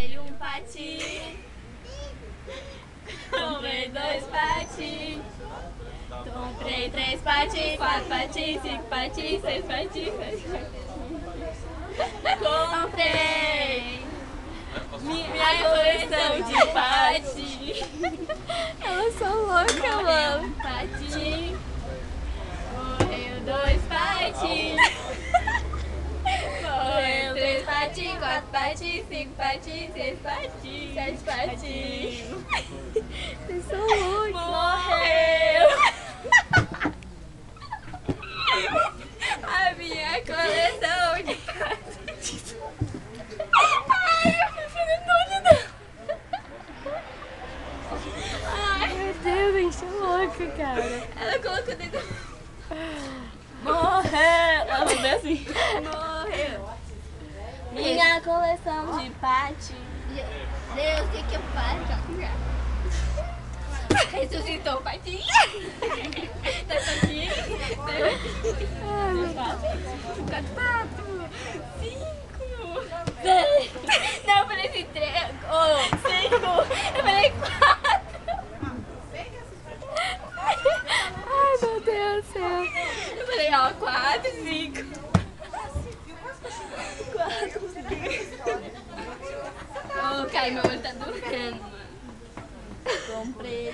Comprei um patins. Comprei 2 patins. Comprei 3 patins, 4 patins, 5 patins, 6 patins, 7 patins. Comprei minha coleção de patins. Elas são loucas, mano. Patins. Morreu 2 patins. Morreu 3 patins, 4 patins, 5 patins, 6 patins, 7 patins. Vocês são loucos. Morreu a minha coleção de patins. Ai, eu fico doida. Ai, Meu Deus, a gente é louca, cara. ela colocou dentro. Morreu. Ela vai ver assim. Morreu. Minha coleção de patins. Deus, o que eu faço? Ressuscitou o patins. Tá aqui. 4, 5, 6. Não, eu falei assim, 3. 5. Eu falei 4. Ai, meu Deus do céu. Eu falei, ó, 4, 5. 4, 5. Oh, cara, meu olho tá doendo, mano. Comprei